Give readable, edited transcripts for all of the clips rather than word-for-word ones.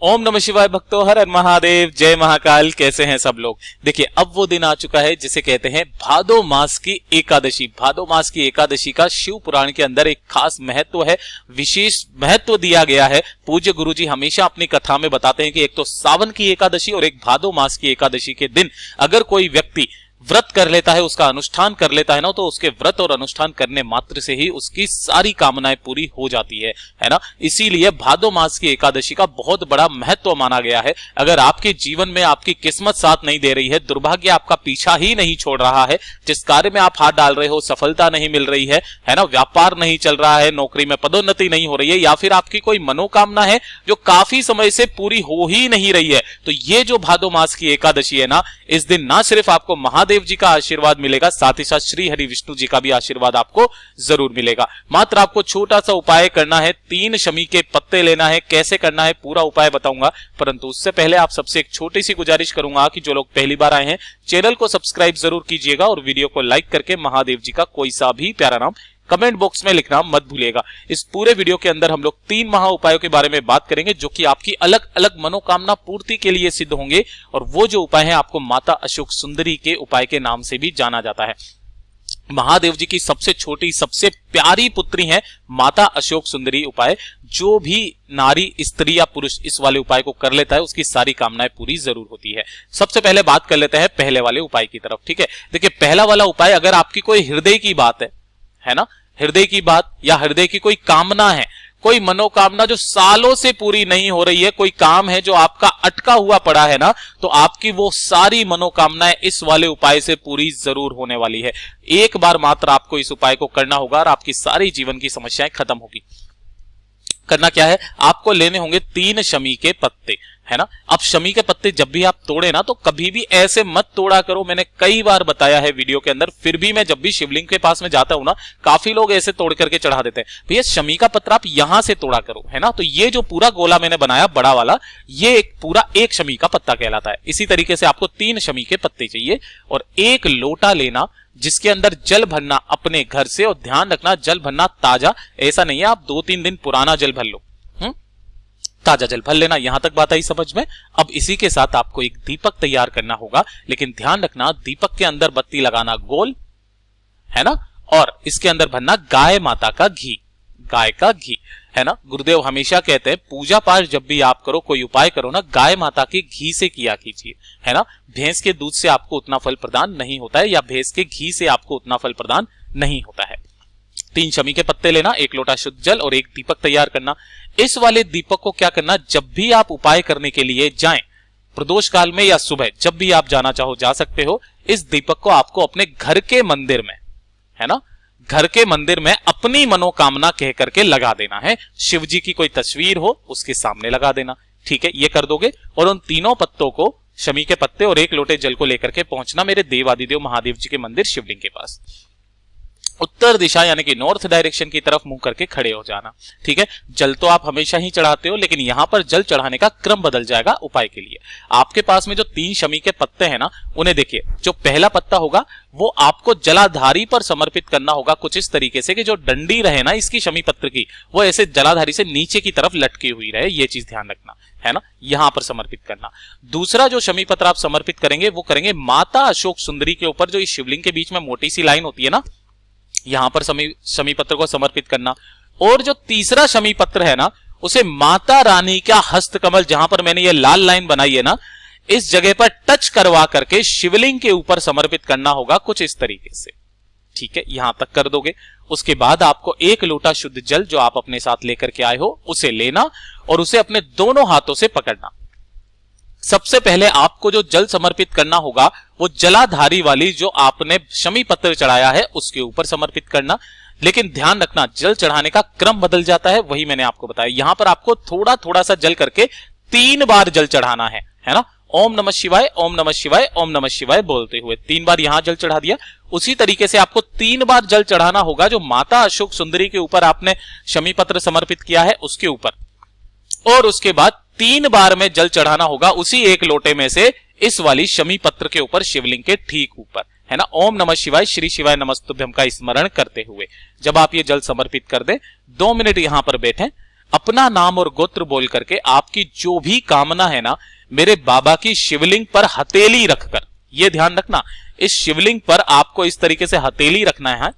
ओम नमः शिवाय भक्तों, हर हर महादेव, जय महाकाल। कैसे हैं सब लोग। देखिए, अब वो दिन आ चुका है जिसे कहते हैं भादो मास की एकादशी। भादो मास की एकादशी का शिव पुराण के अंदर एक खास महत्व है, विशेष महत्व दिया गया है। पूज्य गुरुजी हमेशा अपनी कथा में बताते हैं कि एक तो सावन की एकादशी और एक भादो मास की एकादशी के दिन अगर कोई व्यक्ति व्रत कर लेता है, उसका अनुष्ठान कर लेता है ना, तो उसके व्रत और अनुष्ठान करने मात्र से ही उसकी सारी कामनाएं पूरी हो जाती है ना। इसीलिए भादो मास की एकादशी का बहुत बड़ा महत्व माना गया है। अगर आपके जीवन में आपकी किस्मत साथ नहीं दे रही है, दुर्भाग्य आपका पीछा ही नहीं छोड़ रहा है, जिस कार्य में आप हाथ डाल रहे हो सफलता नहीं मिल रही है ना, व्यापार नहीं चल रहा है, नौकरी में पदोन्नति नहीं हो रही है, या फिर आपकी कोई मनोकामना है जो काफी समय से पूरी हो ही नहीं रही है, तो ये जो भादो मास की एकादशी है ना, इस दिन ना सिर्फ आपको महादेव जी का आशीर्वाद मिलेगा, साथ ही साथ श्री हरि विष्णु जी का भी आशीर्वाद आपको जरूर मिलेगा। मात्र आपको छोटा सा उपाय करना है, 3 शमी के पत्ते लेना है। कैसे करना है पूरा उपाय बताऊंगा, परंतु उससे पहले आप सबसे एक छोटी सी गुजारिश करूंगा कि जो लोग पहली बार आए हैं चैनल को सब्सक्राइब जरूर कीजिएगा और वीडियो को लाइक करके महादेव जी का कोई सा भी प्यारा नाम कमेंट बॉक्स में लिखना मत भूलिएगा। इस पूरे वीडियो के अंदर हम लोग 3 महा उपायों के बारे में बात करेंगे जो कि आपकी अलग अलग मनोकामना पूर्ति के लिए सिद्ध होंगे, और वो जो उपाय है आपको माता अशोक सुंदरी के उपाय के नाम से भी जाना जाता है। महादेव जी की सबसे छोटी सबसे प्यारी पुत्री है माता अशोक सुंदरी उपाय। जो भी नारी, स्त्री या पुरुष इस वाले उपाय को कर लेता है उसकी सारी कामनाएं पूरी जरूर होती है। सबसे पहले बात कर लेते हैं पहले वाले उपाय की तरफ। ठीक है, देखिए पहला वाला उपाय, अगर आपकी कोई हृदय की बात है ना, हृदय की बात या हृदय की कोई कामना है, कोई मनोकामना जो सालों से पूरी नहीं हो रही है, कोई काम है जो आपका अटका हुआ पड़ा है ना, तो आपकी वो सारी मनोकामनाएं इस वाले उपाय से पूरी जरूर होने वाली है। एक बार मात्र आपको इस उपाय को करना होगा और आपकी सारी जीवन की समस्याएं खत्म होगी। करना क्या है, आपको लेने होंगे 3 शमी के पत्ते, है ना। अब शमी के पत्ते जब भी आप तोड़े ना, तो कभी भी ऐसे मत तोड़ा करो। मैंने कई बार बताया है वीडियो के अंदर, फिर भी मैं जब भी शिवलिंग के पास में जाता हूं ना, काफी लोग ऐसे तोड़ करके चढ़ा देते हैं। भैया शमी का पत्र आप यहां से तोड़ा करो, है ना। तो ये जो पूरा गोला मैंने बनाया बड़ा वाला, ये एक पूरा 1 शमी का पत्ता कहलाता है। इसी तरीके से आपको 3 शमी के पत्ते चाहिए और 1 लोटा लेना जिसके अंदर जल भरना अपने घर से, और ध्यान रखना जल भरना ताजा, ऐसा नहीं है आप 2-3 दिन पुराना जल भर लो, ताजा जल भर लेना। यहां तक बात आई समझ में। अब इसी के साथ आपको एक दीपक तैयार करना होगा, लेकिन ध्यान रखना दीपक के अंदर बत्ती लगाना गोल, है ना, और इसके अंदर भरना गाय माता का घी, गाय का घी, है ना। गुरुदेव हमेशा कहते हैं पूजा पाठ जब भी आप करो, कोई उपाय करो ना, गाय माता के घी से किया कीजिए, है ना। भैंस के दूध से आपको उतना फल प्रदान नहीं होता है, या भैंस के घी से आपको उतना फल प्रदान नहीं होता है। 3 शमी के पत्ते लेना, 1 लोटा शुद्ध जल और 1 दीपक तैयार करना। इस वाले दीपक को क्या करना, जब भी आप उपाय करने के लिए जाएं, प्रदोष काल में या सुबह, जब भी आप जाना चाहो जा सकते हो। इस दीपक को आपको अपने घर के मंदिर में, है ना, घर के मंदिर में अपनी मनोकामना कह करके लगा देना है। शिव जी की कोई तस्वीर हो उसके सामने लगा देना। ठीक है, ये कर दोगे और उन तीनों पत्तों को, शमी के पत्ते और 1 लोटे जल को लेकर के पहुंचना मेरे देवादिदेव महादेव जी के मंदिर शिवलिंग के पास। उत्तर दिशा यानी कि नॉर्थ डायरेक्शन की तरफ मुंह करके खड़े हो जाना। ठीक है, जल तो आप हमेशा ही चढ़ाते हो, लेकिन यहां पर जल चढ़ाने का क्रम बदल जाएगा उपाय के लिए। आपके पास में जो 3 शमी के पत्ते हैं ना, उन्हें देखिए, जो पहला पत्ता होगा वो आपको जलाधारी पर समर्पित करना होगा, कुछ इस तरीके से कि जो डंडी रहे ना इसकी शमी पत्र की, वो ऐसे जलाधारी से नीचे की तरफ लटकी हुई रहे। ये चीज ध्यान रखना, है ना, यहां पर समर्पित करना। दूसरा जो शमी पत्र आप समर्पित करेंगे वो करेंगे माता अशोक सुंदरी के ऊपर, जो इस शिवलिंग के बीच में मोटी सी लाइन होती है ना, यहां पर शमी पत्र को समर्पित करना। और जो तीसरा शमी पत्र है ना, उसे माता रानी का हस्त कमल, जहां पर मैंने ये लाल लाइन बनाई है ना, इस जगह पर टच करवा करके शिवलिंग के ऊपर समर्पित करना होगा, कुछ इस तरीके से। ठीक है, यहां तक कर दोगे। उसके बाद आपको 1 लोटा शुद्ध जल जो आप अपने साथ लेकर के आए हो उसे लेना और उसे अपने दोनों हाथों से पकड़ना। सबसे पहले आपको जो जल समर्पित करना होगा वो जलाधारी वाली जो आपने शमी पत्र चढ़ाया है उसके ऊपर समर्पित करना। लेकिन ध्यान रखना जल चढ़ाने का क्रम बदल जाता है, वही मैंने आपको बताया। यहां पर आपको थोड़ा थोड़ा सा जल करके 3 बार जल चढ़ाना है ना। ओम नमः शिवाय, ओम नमः शिवाय, ओम नमः शिवाय बोलते हुए 3 बार यहां जल चढ़ा दिया। उसी तरीके से आपको 3 बार जल चढ़ाना होगा जो माता अशोक सुंदरी के ऊपर आपने शमी पत्र समर्पित किया है उसके ऊपर, और उसके बाद 3 बार में जल चढ़ाना होगा उसी 1 लोटे में से इस वाली शमी पत्र के ऊपर, शिवलिंग के ठीक ऊपर, है ना। ओम नमः शिवाय, श्री शिवाय नमस्तुभ्यम का स्मरण करते हुए जब आप ये जल समर्पित कर दें, 2 मिनट यहां पर बैठें। अपना नाम और गोत्र बोल करके आपकी जो भी कामना है ना, मेरे बाबा की शिवलिंग पर हथेली रखकर, ये ध्यान रखना, इस शिवलिंग पर आपको इस तरीके से हथेली रखना है,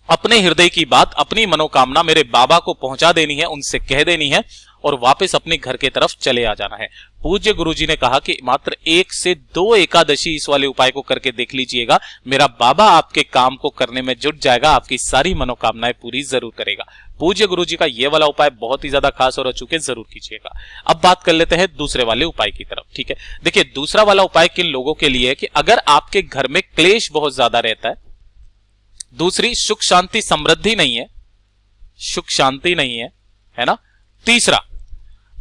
अपने हृदय की बात, अपनी मनोकामना मेरे बाबा को पहुंचा देनी है, उनसे कह देनी है और वापस अपने घर के तरफ चले आ जाना है। पूज्य गुरुजी ने कहा कि मात्र 1 से 2 एकादशी इस वाले उपाय को करके देख लीजिएगा, मेरा बाबा आपके काम को करने में जुट जाएगा, आपकी सारी मनोकामनाएं पूरी जरूर करेगा। पूज्य गुरुजी का ये वाला उपाय बहुत ही ज्यादा खास और अचूके जरूर कीजिएगा। अब बात कर लेते हैं दूसरे वाले उपाय की तरफ। ठीक है, देखिए दूसरा वाला उपाय किन लोगों के लिए है कि अगर आपके घर में क्लेश बहुत ज्यादा रहता है, दूसरी सुख शांति समृद्धि नहीं है, सुख शांति नहीं है ना, तीसरा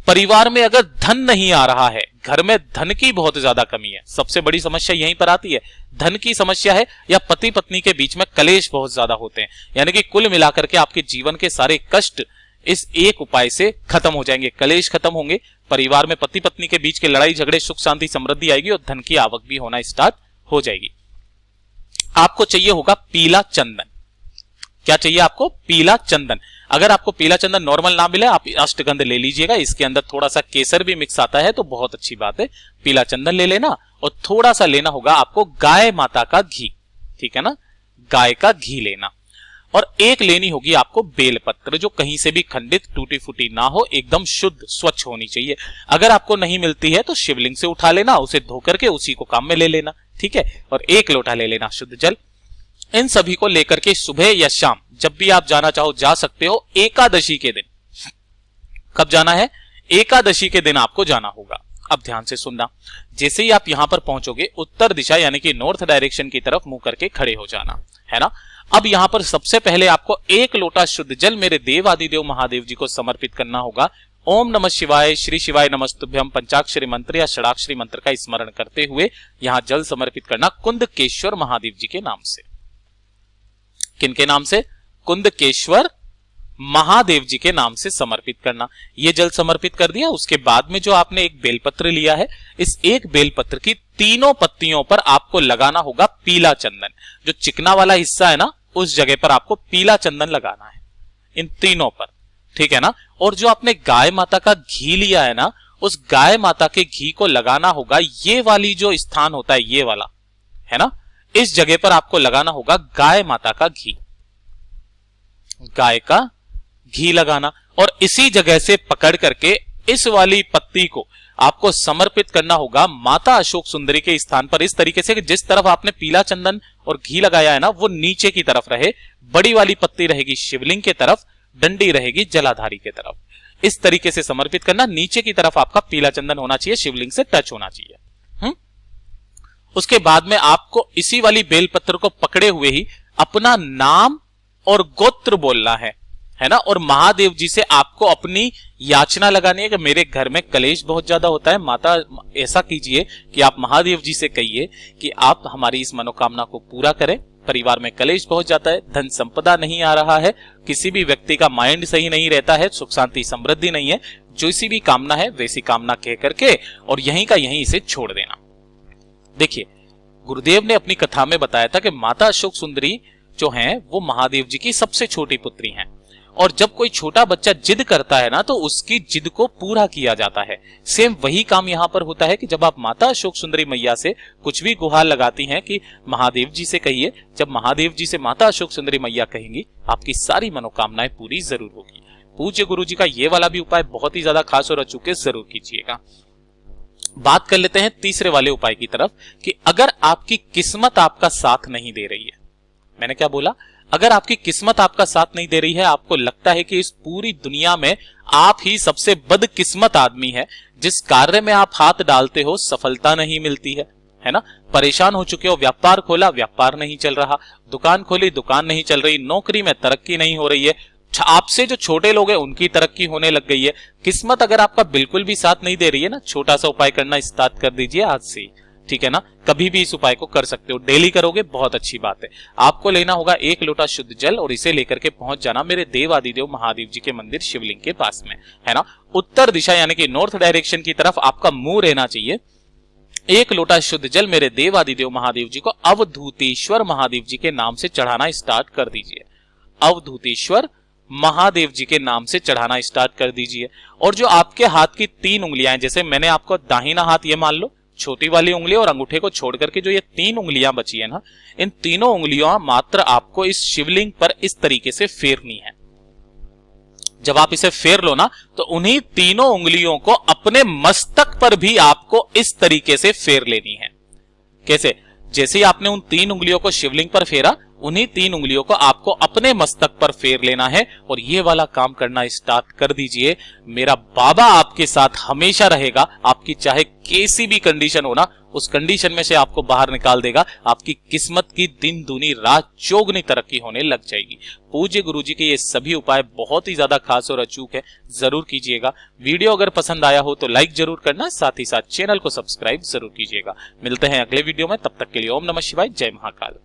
परिवार में अगर धन नहीं आ रहा है, घर में धन की बहुत ज्यादा कमी है, सबसे बड़ी समस्या यहीं पर आती है, धन की समस्या है, या पति पत्नी के बीच में कलेश बहुत ज्यादा होते हैं, यानी कि कुल मिलाकर के आपके जीवन के सारे कष्ट इस एक उपाय से खत्म हो जाएंगे, कलेश खत्म होंगे, परिवार में पति पत्नी के बीच के लड़ाई झगड़े, सुख शांति समृद्धि आएगी और धन की आवक भी होना स्टार्ट हो जाएगी। आपको चाहिए होगा पीला चंदन। क्या चाहिए आपको? पीला चंदन। अगर आपको पीला चंदन नॉर्मल ना मिले, आप अष्टगंध ले लीजिएगा, इसके अंदर थोड़ा सा केसर भी मिक्स आता है तो बहुत अच्छी बात है। पीला चंदन ले लेना और थोड़ा सा लेना होगा आपको गाय माता का घी, ठीक है ना, गाय का घी लेना, और एक लेनी होगी आपको बेलपत्र, जो कहीं से भी खंडित टूटी फूटी ना हो, एकदम शुद्ध स्वच्छ होनी चाहिए। अगर आपको नहीं मिलती है तो शिवलिंग से उठा लेना, उसे धो करके उसी को काम में ले लेना, ठीक है, और 1 लोटा ले लेना शुद्ध जल। इन सभी को लेकर के सुबह या शाम जब भी आप जाना चाहो जा सकते हो। एकादशी के दिन, कब जाना है? एकादशी के दिन आपको जाना होगा। अब ध्यान से सुनना, जैसे ही आप यहां पर पहुंचोगे उत्तर दिशा यानी कि नॉर्थ डायरेक्शन की तरफ मुंह करके खड़े हो जाना है ना। अब यहां पर सबसे पहले आपको 1 लोटा शुद्ध जल मेरे देव आदिदेव महादेव जी को समर्पित करना होगा। ओम नमः शिवाय, श्री शिवाय नमस्तुभ्यम पंचाक्षरी मंत्र या षडाक्षरी मंत्र का स्मरण करते हुए यहां जल समर्पित करना कुंदकेश्वर महादेव जी के नाम से। किनके नाम से? कुंदकेश्वर महादेव जी के नाम से समर्पित करना। ये जल समर्पित कर दिया, उसके बाद में जो आपने एक बेलपत्र लिया है, इस एक बेलपत्र की तीनों पत्तियों पर आपको लगाना होगा पीला चंदन। जो चिकना वाला हिस्सा है ना, उस जगह पर आपको पीला चंदन लगाना है, इन तीनों पर, ठीक है ना। और जो आपने गाय माता का घी लिया है ना, उस गाय माता के घी को लगाना होगा, ये वाली जो स्थान होता है ये वाला है ना, इस जगह पर आपको लगाना होगा गाय माता का घी, गाय का घी लगाना, और इसी जगह से पकड़ करके इस वाली पत्ती को आपको समर्पित करना होगा माता अशोक सुंदरी के स्थान पर, इस तरीके से कि जिस तरफ आपने पीला चंदन और घी लगाया है ना, वो नीचे की तरफ रहे, बड़ी वाली पत्ती रहेगी शिवलिंग के तरफ, डंडी रहेगी जलाधारी के तरफ। इस तरीके से समर्पित करना, नीचे की तरफ आपका पीला चंदन होना चाहिए, शिवलिंग से टच होना चाहिए। उसके बाद में आपको इसी वाली बेलपत्र को पकड़े हुए ही अपना नाम और गोत्र बोलना है ना, और महादेव जी से आपको अपनी याचना लगानी है कि मेरे घर में कलेश बहुत ज्यादा होता है, माता ऐसा कीजिए कि आप महादेव जी से कहिए कि आप हमारी इस मनोकामना को पूरा करें। परिवार में कलेश बहुत जाता है, धन संपदा नहीं आ रहा है, किसी भी व्यक्ति का माइंड सही नहीं रहता है, सुख शांति समृद्धि नहीं है, जो सी भी कामना है वैसी कामना कह करके और यहीं का यहीं इसे छोड़ देना। देखिए गुरुदेव ने अपनी कथा में बताया था कि माता अशोक सुंदरी जो हैं वो महादेव जी की सबसे छोटी पुत्री हैं, और जब कोई छोटा बच्चा जिद करता है ना तो उसकी जिद को पूरा किया जाता है। सेम वही काम यहाँ पर होता है कि जब आप माता अशोक सुंदरी मैया से कुछ भी गुहार लगाती हैं कि महादेव जी से कहिए, जब महादेव जी से माता अशोक सुंदरी मैया कहेंगी आपकी सारी मनोकामनाएं पूरी जरूर होगी। पूज्य गुरु जी का ये वाला भी उपाय बहुत ही ज्यादा खास और अचूके जरूर कीजिएगा। बात कर लेते हैं तीसरे वाले उपाय की तरफ कि अगर आपकी किस्मत आपका साथ नहीं दे रही है, मैंने क्या बोला, अगर आपकी किस्मत आपका साथ नहीं दे रही है, आपको लगता है कि इस पूरी दुनिया में आप ही सबसे बदकिस्मत आदमी है, जिस कार्य में आप हाथ डालते हो सफलता नहीं मिलती है ना, परेशान हो चुके हो, व्यापार खोला व्यापार नहीं चल रहा, दुकान खोली दुकान नहीं चल रही, नौकरी में तरक्की नहीं हो रही है, आपसे जो छोटे लोग हैं उनकी तरक्की होने लग गई है, किस्मत अगर आपका बिल्कुल भी साथ नहीं दे रही है ना, छोटा सा उपाय करना स्टार्ट कर दीजिए आज से, ठीक है ना। कभी भी इस उपाय को कर सकते हो, डेली करोगे बहुत अच्छी बात है। आपको लेना होगा 1 लोटा शुद्ध जल और इसे लेकर के पहुंच जाना मेरे देव आदिदेव महादेव जी के मंदिर शिवलिंग के पास में, है ना। उत्तर दिशा यानी कि नॉर्थ डायरेक्शन की तरफ आपका मुंह रहना चाहिए। 1 लोटा शुद्ध जल मेरे देव आदिदेव महादेव जी को अवधूतेश्वर महादेव जी के नाम से चढ़ाना स्टार्ट कर दीजिए। अवधूतेश्वर महादेव जी के नाम से चढ़ाना स्टार्ट कर दीजिए। और जो आपके हाथ की 3 उंगलियां हैं, जैसे मैंने आपको दाहिना हाथ ये मान लो, छोटी वाली उंगली और अंगूठे को छोड़ करके जो ये 3 उंगलियां बची है ना, इन तीनों उंगलियों मात्र आपको इस शिवलिंग पर इस तरीके से फेरनी है। जब आप इसे फेर लो ना, तो उन्हीं तीनों उंगलियों को अपने मस्तक पर भी आपको इस तरीके से फेर लेनी है। कैसे? जैसे ही आपने उन 3 उंगलियों को शिवलिंग पर फेरा, उन्हीं 3 उंगलियों को आपको अपने मस्तक पर फेर लेना है और ये वाला काम करना स्टार्ट कर दीजिए। मेरा बाबा आपके साथ हमेशा रहेगा। आपकी चाहे कैसी भी कंडीशन हो ना, उस कंडीशन में से आपको बाहर निकाल देगा। आपकी किस्मत की दिन दूनी रात चौगुनी तरक्की होने लग जाएगी। पूज्य गुरुजी के ये सभी उपाय बहुत ही ज्यादा खास और अचूक है, जरूर कीजिएगा। वीडियो अगर पसंद आया हो तो लाइक जरूर करना, साथ ही साथ चैनल को सब्सक्राइब जरूर कीजिएगा। मिलते हैं अगले वीडियो में, तब तक के लिए ओम नमः शिवाय, जय महाकाल।